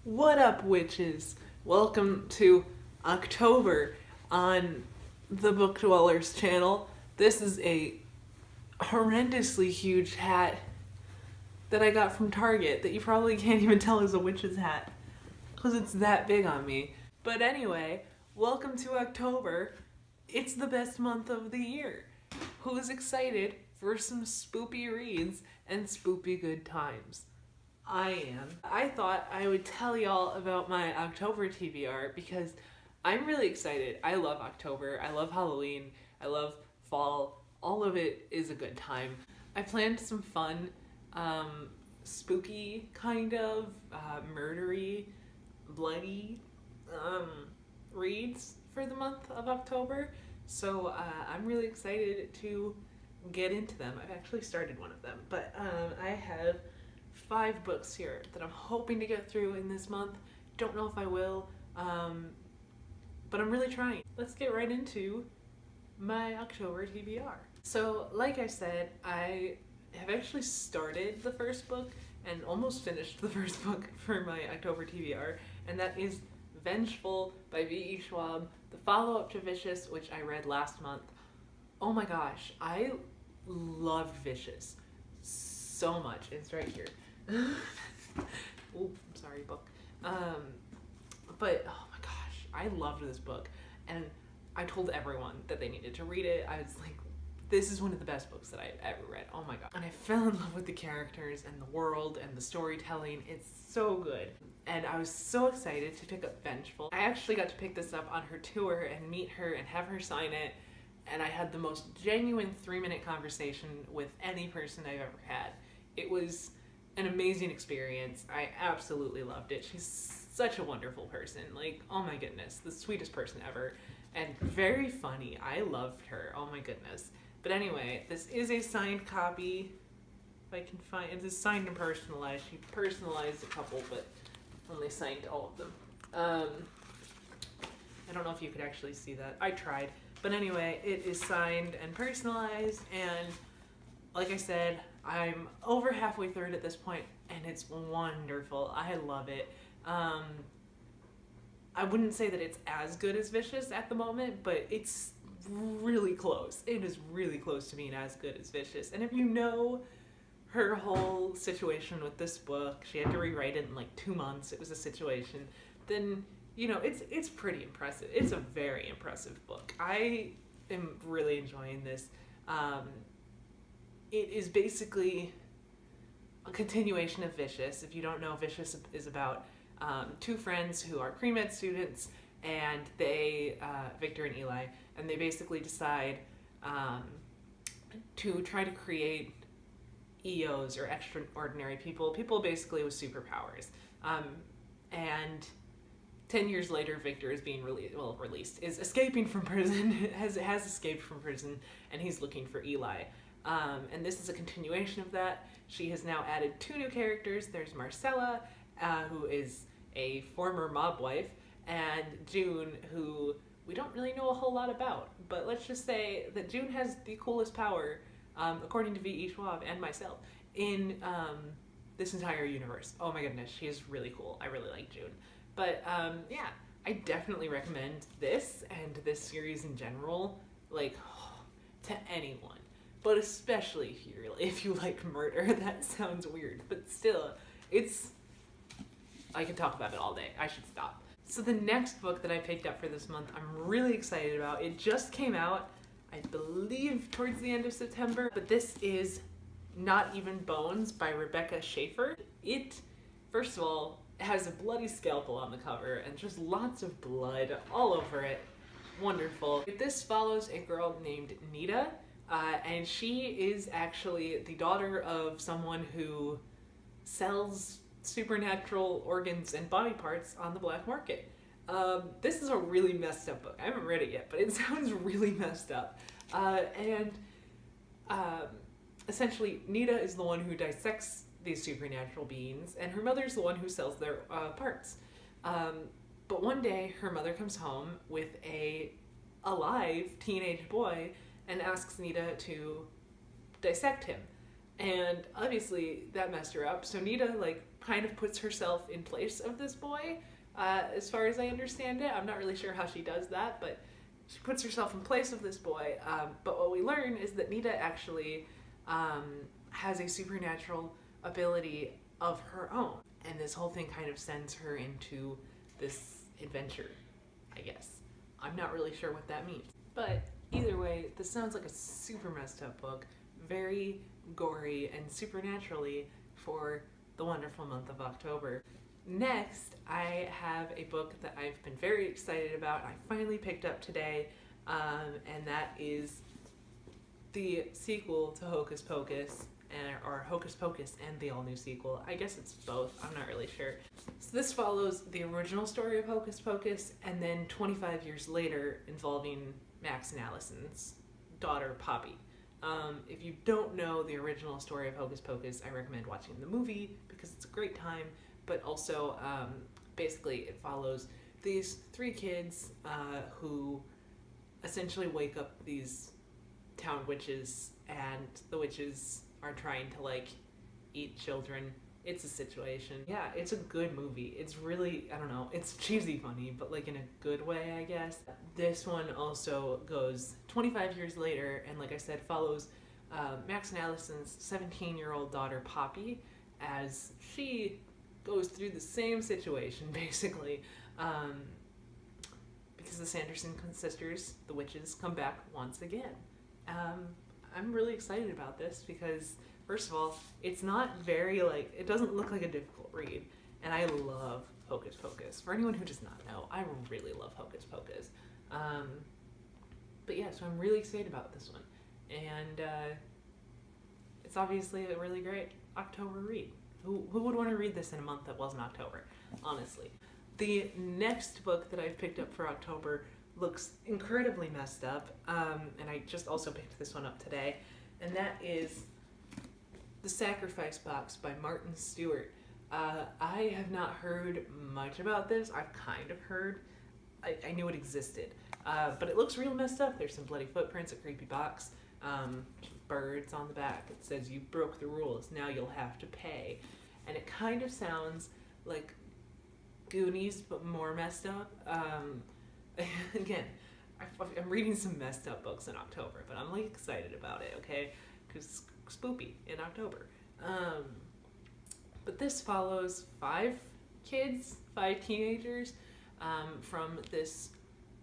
What up, witches? Welcome to October on the Book Dwellers channel. This is a horrendously huge hat that I got from Target that you probably can't even tell is a witch's hat because it's that big on me. But anyway, welcome to October. It's the best month of the year. Who's excited for some spoopy reads and spoopy good times? I am. I thought I would tell y'all about my October TBR because I'm really excited. I love October. I love Halloween. I love fall. All of it is a good time. I planned some fun, spooky kind of, murdery, bloody reads for the month of October. So I'm really excited to get into them. I've actually started one of them, but I have 5 books here that I'm hoping to get through in this month. Don't know if I will, but I'm really trying. Let's get right into my October TBR. So, like I said, I have actually started the first book and almost finished the first book for my October TBR, and that is Vengeful by V.E. Schwab, the follow-up to Vicious, which I read last month. Oh my gosh, I loved Vicious so much. It's right here. Ooh, sorry, book. But oh my gosh, I loved this book, and I told everyone that they needed to read it. I was like, this is one of the best books that I've ever read. Oh my god. And I fell in love with the characters and the world and the storytelling. It's so good. And I was so excited to pick up Vengeful. I actually got to pick this up on her tour and meet her and have her sign it. And I had the most genuine 3-minute conversation with any person I've ever had. It was an amazing experience. I absolutely loved it. She's such a wonderful person. Like, oh my goodness, the sweetest person ever. And very funny. I loved her. Oh my goodness. But anyway, this is a signed copy. If I can find it, is signed and personalized. She personalized a couple, but only signed all of them. I don't know if you could actually see that. I tried. But anyway, it is signed and personalized, and like I said, I'm over halfway through it at this point, and it's wonderful. I love it. I wouldn't say that it's as good as Vicious at the moment, but it's really close. It is really close to being as good as Vicious. And if you know her whole situation with this book, she had to rewrite it in like 2 months, it was a situation, then you know, it's pretty impressive. It's a very impressive book. I am really enjoying this. It is basically a continuation of Vicious. If you don't know, Vicious is about 2 friends who are pre-med students, and they, Victor and Eli, and they basically decide to try to create EOs, or extraordinary people basically with superpowers. And 10 years later, Victor is being is escaping from prison, has escaped from prison, and he's looking for Eli. And this is a continuation of that. She has now added 2 new characters. There's Marcella, who is a former mob wife, and June, who we don't really know a whole lot about. But let's just say that June has the coolest power, according to V.E. Schwab and myself, in this entire universe. Oh my goodness, she is really cool. I really like June. But yeah, I definitely recommend this and this series in general, like, to anyone. But especially if you like murder. That sounds weird, but still, I could talk about it all day. I should stop. So the next book that I picked up for this month, I'm really excited about. It just came out, I believe, towards the end of September, but this is Not Even Bones by Rebecca Schaefer. It, first of all, has a bloody scalpel on the cover and just lots of blood all over it. Wonderful. This follows a girl named Nita, and she is actually the daughter of someone who sells supernatural organs and body parts on the black market. This is a really messed up book. I haven't read it yet, but it sounds really messed up. Essentially, Nita is the one who dissects these supernatural beings, and her mother's the one who sells their parts. But one day, her mother comes home with a alive teenage boy and asks Nita to dissect him. And obviously, that messed her up, so Nita, like, kind of puts herself in place of this boy, as far as I understand it. I'm not really sure how she does that, but she puts herself in place of this boy. But what we learn is that Nita actually has a supernatural ability of her own. And this whole thing kind of sends her into this adventure, I guess. I'm not really sure what that means. But either way, this sounds like a super messed up book, very gory and supernaturally for the wonderful month of October. Next, I have a book that I've been very excited about. I finally picked up today, and that is the sequel to Hocus Pocus, or Hocus Pocus and the all-new sequel. I guess it's both, I'm not really sure. So this follows the original story of Hocus Pocus, and then 25 years later involving Max and Allison's daughter, Poppy. If you don't know the original story of Hocus Pocus, I recommend watching the movie because it's a great time, but also basically it follows these three kids who essentially wake up these town witches, and the witches are trying to like eat children. It's a situation. Yeah, it's a good movie. It's really, I don't know, it's cheesy funny, but like in a good way, I guess. This one also goes 25 years later, and like I said, follows Max and Allison's 17-year-old daughter, Poppy, as she goes through the same situation, basically. Because the Sanderson sisters, the witches, come back once again. I'm really excited about this because, first of all, it's not very, like, it doesn't look like a difficult read, and I love Hocus Pocus. For anyone who does not know, I really love Hocus Pocus. But yeah, so I'm really excited about this one, and it's obviously a really great October read. Who would want to read this in a month that wasn't October, honestly? The next book that I've picked up for October looks incredibly messed up, and I just also picked this one up today, and that is The Sacrifice Box by Martin Stewart. I have not heard much about this. I've kind of heard. I knew it existed, but it looks real messed up. There's some bloody footprints, a creepy box, birds on the back. It says, "You broke the rules, now you'll have to pay." And it kind of sounds like Goonies, but more messed up. Again, I'm reading some messed up books in October, but I'm like excited about it, okay? Because spoopy in October. But this follows 5 teenagers, from this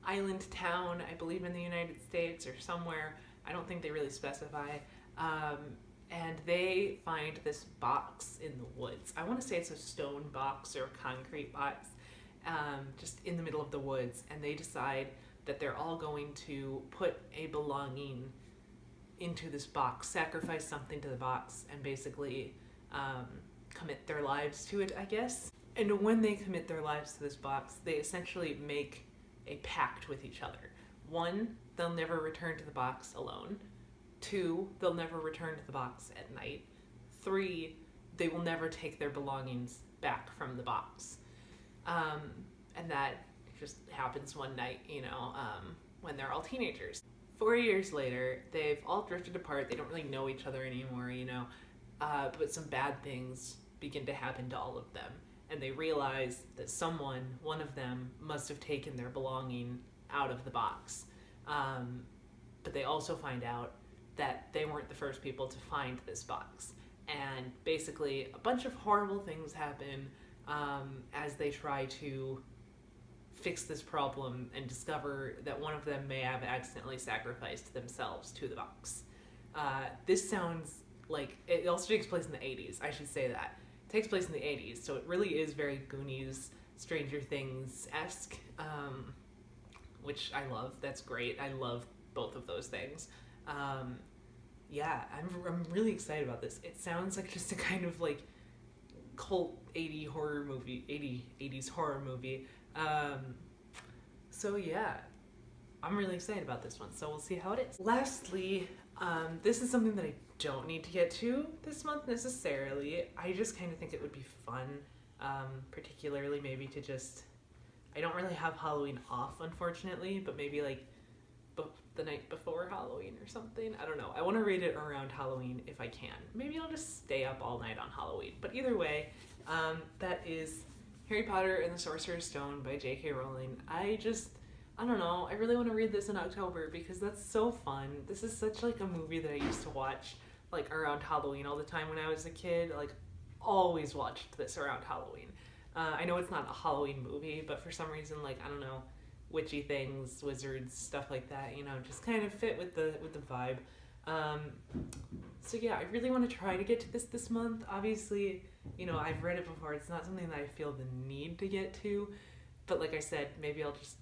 island town, I believe in the United States or somewhere. I don't think they really specify. And they find this box in the woods. I want to say it's a stone box or a concrete box, just in the middle of the woods. And they decide that they're all going to put a belonging into this box, sacrifice something to the box, and basically commit their lives to it, I guess. And when they commit their lives to this box, they essentially make a pact with each other. 1, they'll never return to the box alone. 2, they'll never return to the box at night. 3, they will never take their belongings back from the box. And that just happens one night, when they're all teenagers. 4 years later, they've all drifted apart. They don't really know each other anymore, but some bad things begin to happen to all of them. And they realize that one of them, must have taken their belonging out of the box. But they also find out that they weren't the first people to find this box. And basically, a bunch of horrible things happen as they try to fix this problem and discover that one of them may have accidentally sacrificed themselves to the box. This sounds like, it also takes place in the 80s, I should say that. It takes place in the 80s, so it really is very Goonies, Stranger Things-esque, which I love. That's great. I love both of those things. Yeah, I'm really excited about this. It sounds like just a kind of like cult 80s horror movie. So yeah, I'm really excited about this one, so we'll see how it is. Lastly, this is something that I don't need to get to this month necessarily. I just kind of think it would be fun, particularly maybe to just, I don't really have Halloween off, unfortunately, but maybe like the night before Halloween or something. I don't know. I want to read it around Halloween if I can. Maybe I'll just stay up all night on Halloween. But either way, That is Harry Potter and the Sorcerer's Stone by J.K. Rowling. I don't know, I really want to read this in October because that's so fun. This is such like a movie that I used to watch like around Halloween all the time when I was a kid. Like always watched this around Halloween. I know it's not a Halloween movie, but for some reason, like I don't know, witchy things, wizards, stuff like that, you know, just kind of fit with the vibe. Um, so yeah, I really want to try to get to this month. Obviously, you know, I've read it before. It's not something that I feel the need to get to, but like I said, maybe I'll just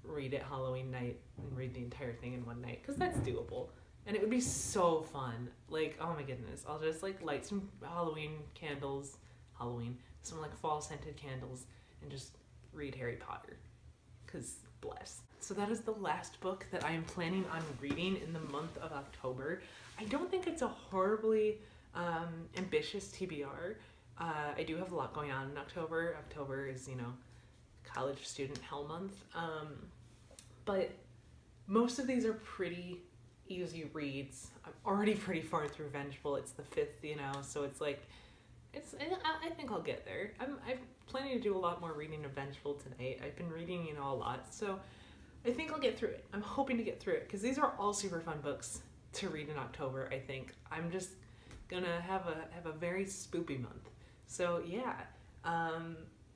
read it Halloween night and read the entire thing in one night because that's doable. And it would be so fun. Like, oh my goodness, I'll just like light some some like fall scented candles and just read Harry Potter. Because bless. So that is the last book that I am planning on reading in the month of October. I don't think it's a horribly ambitious TBR. I do have a lot going on in October. October is, you know, college student hell month. But most of these are pretty easy reads. I'm already pretty far through Vengeful. It's the 5th, you know, so it's like, I think I'll get there. I'm planning to do a lot more reading of Vengeful tonight. I've been reading, you know, a lot, so I think I'll get through it. I'm hoping to get through it because these are all super fun books to read in October. I think I'm just gonna have a very spoopy month. So yeah,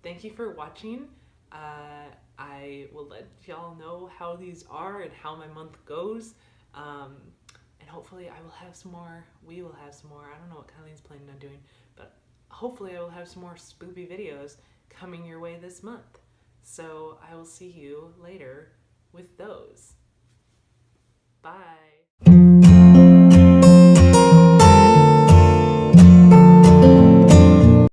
thank you for watching. I will let y'all know how these are and how my month goes. And hopefully I will have some more. We will have some more. I don't know what Kylie's planning on doing, but hopefully I will have some more spoopy videos coming your way this month. So I will see you later with those. Bye.